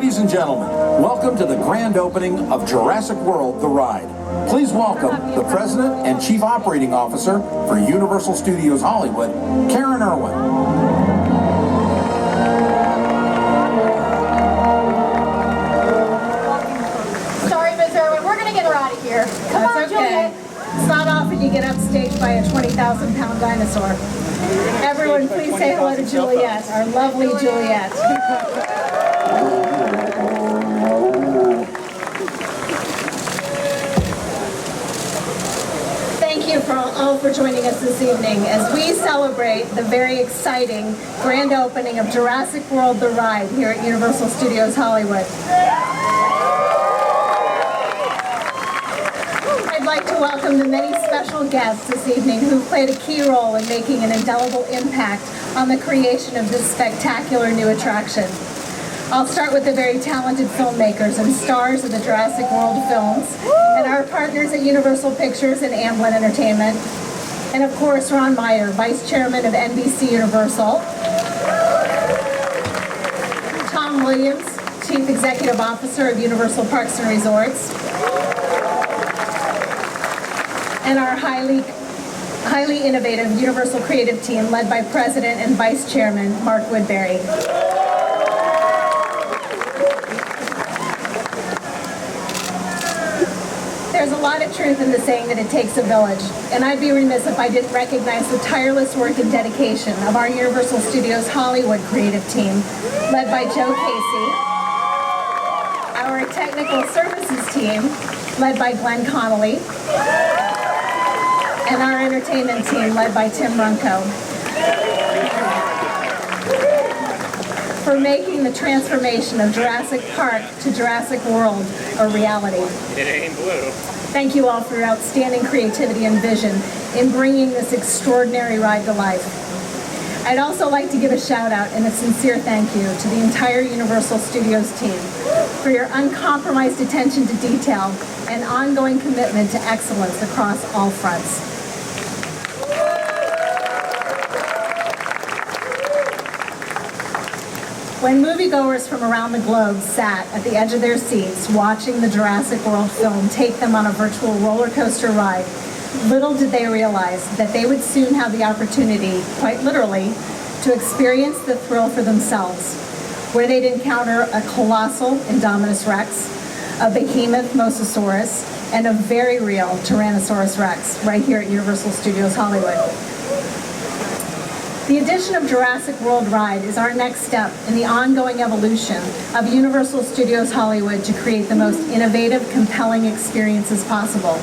Ladies and gentlemen, welcome to the grand opening of Jurassic World, the ride. Please welcome the President and Chief Operating Officer for Universal Studios Hollywood, Karen Irwin. Sorry, Ms. Irwin, we're going to get her out of here. Come on, Juliet. It's not often you get upstaged by a 20,000-pound dinosaur. Everyone, please say hello to Juliet, our lovely Juliet. Thank you all for joining us this evening as we celebrate the very exciting grand opening of Jurassic World, the ride here at Universal Studios Hollywood. I'd like to welcome the many special guests this evening who played a key role in making an indelible impact on the creation of this spectacular new attraction. I'll start with the very talented filmmakers and stars of the Jurassic World films, and our partners at Universal Pictures and Amblin Entertainment, and of course Ron Meyer, Vice Chairman of NBC Universal, Tom Williams, Chief Executive Officer of Universal Parks and Resorts, and our highly innovative Universal Creative Team led by President and Vice Chairman Mark Woodbury. There's a lot of truth in the saying that it takes a village, and I'd be remiss if I didn't recognize the tireless work and dedication of our Universal Studios Hollywood creative team, led by Joe Casey, our technical services team, led by Glenn Connolly, and our entertainment team, led by Tim Runco, for making the transformation of Jurassic Park to Jurassic World a reality. It ain't blue. Thank you all for your outstanding creativity and vision in bringing this extraordinary ride to life. I'd also like to give a shout out and a sincere thank you to the entire Universal Studios team for your uncompromised attention to detail and ongoing commitment to excellence across all fronts. When moviegoers from around the globe sat at the edge of their seats watching the Jurassic World film take them on a virtual roller coaster ride, little did they realize that they would soon have the opportunity, quite literally, to experience the thrill for themselves, where they'd encounter a colossal Indominus Rex, a behemoth Mosasaurus, and a very real Tyrannosaurus Rex right here at Universal Studios Hollywood. The addition of Jurassic World Ride is our next step in the ongoing evolution of Universal Studios Hollywood to create the most innovative, compelling experiences possible.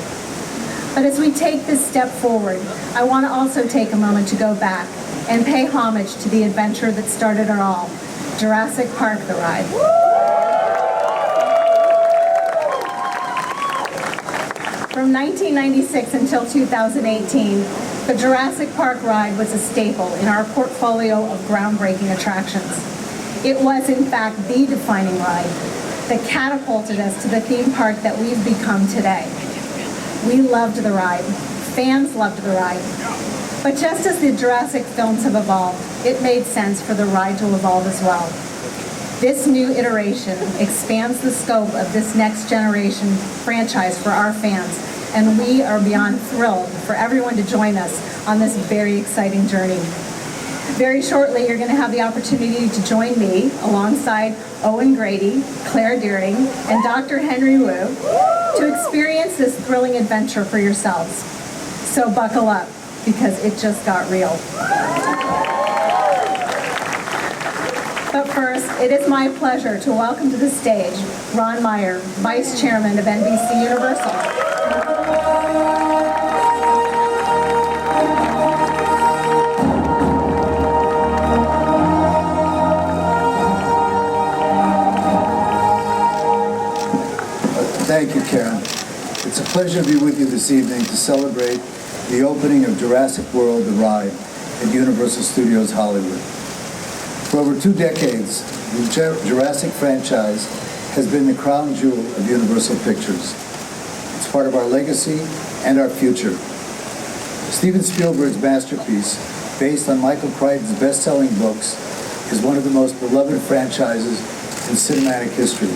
But as we take this step forward, I want to also take a moment to go back and pay homage to the adventure that started it all, Jurassic Park, the ride. From 1996 until 2018, the Jurassic Park ride was a staple in our portfolio of groundbreaking attractions. It was, in fact, the defining ride that catapulted us to the theme park that we've become today. We loved the ride. Fans loved the ride. But just as the Jurassic films have evolved, it made sense for the ride to evolve as well. This new iteration expands the scope of this next generation franchise for our fans, and we are beyond thrilled for everyone to join us on this very exciting journey. Very shortly, you're going to have the opportunity to join me alongside Owen Grady, Claire Deering, and Dr. Henry Wu to experience this thrilling adventure for yourselves. So buckle up, because it just got real. But first, it is my pleasure to welcome to the stage Ron Meyer, Vice Chairman of NBC Universal. Thank you, Karen. It's a pleasure to be with you this evening to celebrate the opening of Jurassic World, the ride at Universal Studios Hollywood. For over 2 decades, the Jurassic franchise has been the crown jewel of Universal Pictures. It's part of our legacy and our future. Steven Spielberg's masterpiece, based on Michael Crichton's best-selling books, is one of the most beloved franchises in cinematic history.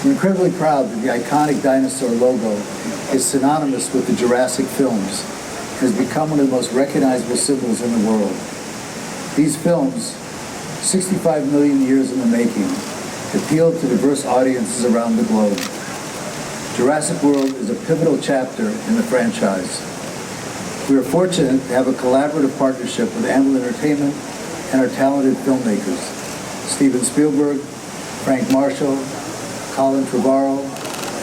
We're incredibly proud that the iconic dinosaur logo is synonymous with the Jurassic films and has become one of the most recognizable symbols in the world. These films, 65 million years in the making, appeal to diverse audiences around the globe. Jurassic World is a pivotal chapter in the franchise. We are fortunate to have a collaborative partnership with Amblin Entertainment and our talented filmmakers, Steven Spielberg, Frank Marshall, Colin Trevorrow,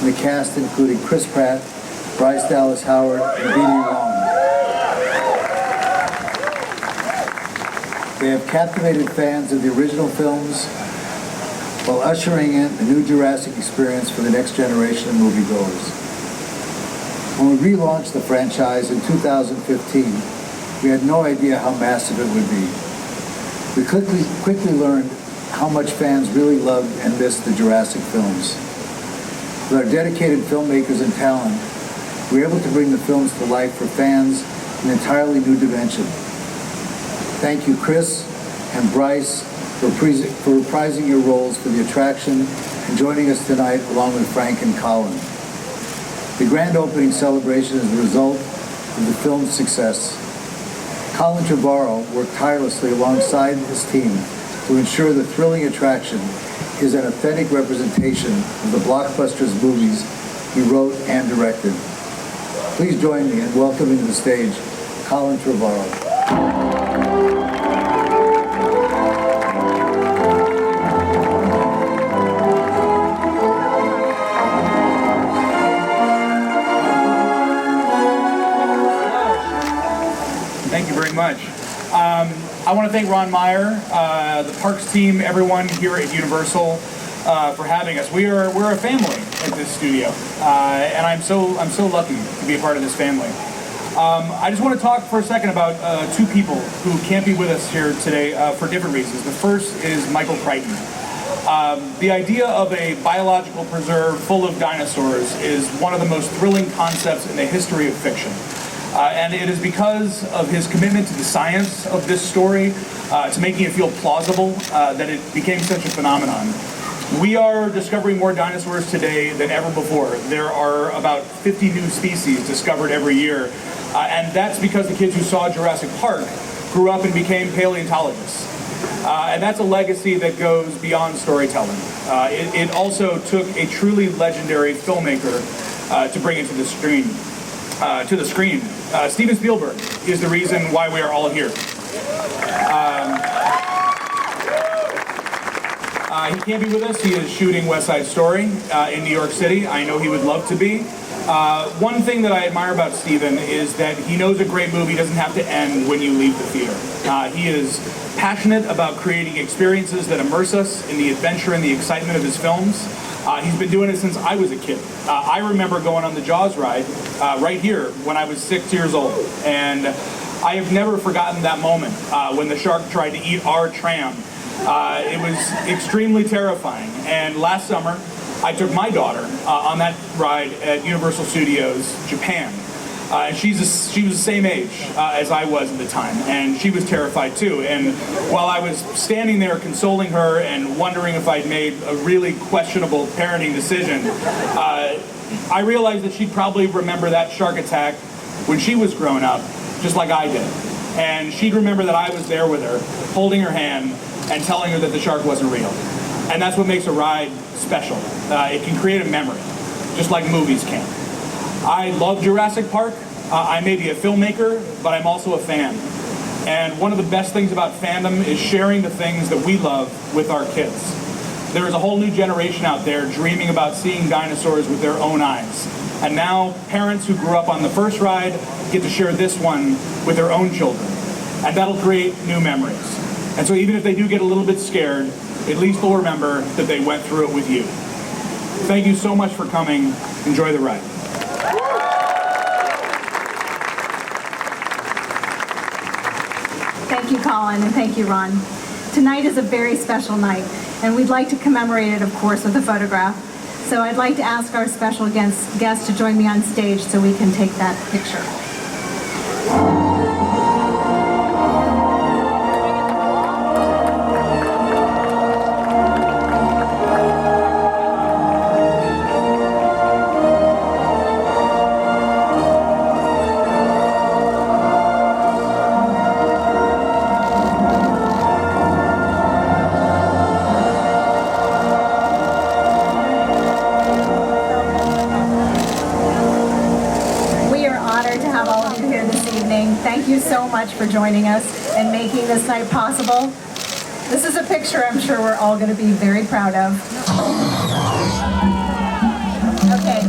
and the cast including Chris Pratt, Bryce Dallas Howard, and Beanie Long. They have captivated fans of the original films while ushering in the new Jurassic experience for the next generation of moviegoers. When we relaunched the franchise in 2015, we had no idea how massive it would be. We quickly learned how much fans really loved and missed the Jurassic films. With our dedicated filmmakers and talent, we were able to bring the films to life for fans in an entirely new dimension. Thank you, Chris and Bryce, for reprising your roles for the attraction and joining us tonight along with Frank and Colin. The grand opening celebration is the result of the film's success. Colin Trevorrow worked tirelessly alongside his team to ensure the thrilling attraction is an authentic representation of the blockbusters movies he wrote and directed. Please join me in welcoming to the stage Colin Trevorrow. Thank you very much. I want to thank Ron Meyer, the Parks team, everyone here at Universal for having us. We're a family at this studio, and I'm so lucky to be a part of this family. I just want to talk for a second about two people who can't be with us here today for different reasons. The first is Michael Crichton. The idea of a biological preserve full of dinosaurs is one of the most thrilling concepts in the history of fiction. And it is because of his commitment to the science of this story, to making it feel plausible, that it became such a phenomenon. We are discovering more dinosaurs today than ever before. There are about 50 new species discovered every year, and that's because the kids who saw Jurassic Park grew up and became paleontologists. And that's a legacy that goes beyond storytelling. It also took a truly legendary filmmaker to bring it to the screen. Steven Spielberg is the reason why we are all here. He can't be with us. He is shooting West Side Story in New York City. I know he would love to be. One thing that I admire about Steven is that he knows a great movie doesn't have to end when you leave the theater. He is passionate about creating experiences that immerse us in the adventure and the excitement of his films. He's been doing it since I was a kid. I remember going on the Jaws ride right here when I was 6 years old. And I have never forgotten that moment when the shark tried to eat our tram. It was extremely terrifying. And last summer, I took my daughter on that ride at Universal Studios Japan. And she was the same age as I was at the time, and she was terrified too. And while I was standing there consoling her and wondering if I'd made a really questionable parenting decision, I realized that she'd probably remember that shark attack when she was growing up, just like I did. And she'd remember that I was there with her, holding her hand and telling her that the shark wasn't real. And that's what makes a ride special. It can create a memory, just like movies can. I love Jurassic Park. I may be a filmmaker, but I'm also a fan. And one of the best things about fandom is sharing the things that we love with our kids. There is a whole new generation out there dreaming about seeing dinosaurs with their own eyes. And now parents who grew up on the first ride get to share this one with their own children. And that'll create new memories. And so even if they do get a little bit scared, at least they'll remember that they went through it with you. Thank you so much for coming. Enjoy the ride. Thank you, Colin, and thank you, Ron. Tonight is a very special night, and we'd like to commemorate it, of course, with a photograph. So I'd like to ask our special guest to join me on stage so we can take that picture. so much for joining us and making this night possible. This is a picture I'm sure we're all going to be very proud of. Okay,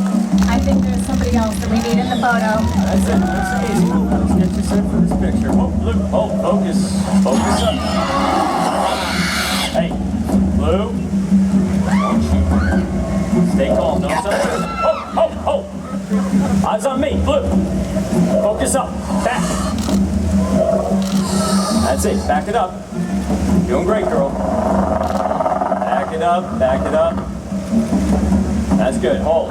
I think there's somebody else that we need in the photo. That's it. That's easy. Let's get you set for this picture. Whoa, Blue. Oh, focus. Focus up. Hey, Blue. Stay calm. No sunshine. Oh, oh, oh. Eyes on me. Blue. Focus up. Back. That's it. Back it up. Doing great, girl. Back it up. Back it up. That's good. Hold.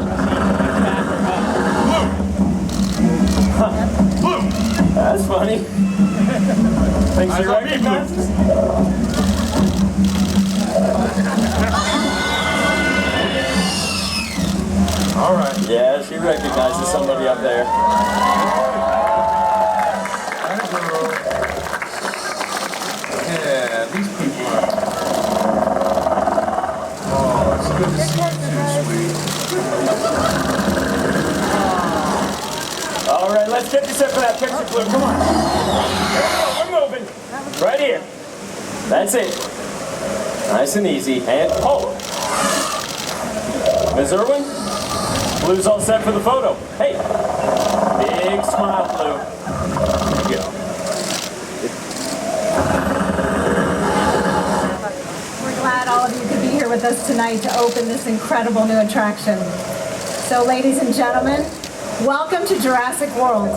Blue. That's funny. Thinks she recognizes. All right. Yeah, she recognizes somebody up there. Yeah, these people are. Oh, it's good to see you too, sweet. All right, let's get you set for that picture, Blue. Come on. There we go. We're moving. Right here. That's it. Nice and easy. And hold. Ms. Irwin, Blue's all set for the photo. Hey, big smile, Blue. There you go. We're glad all of you could be here with us tonight to open this incredible new attraction. So ladies and gentlemen, welcome to Jurassic World.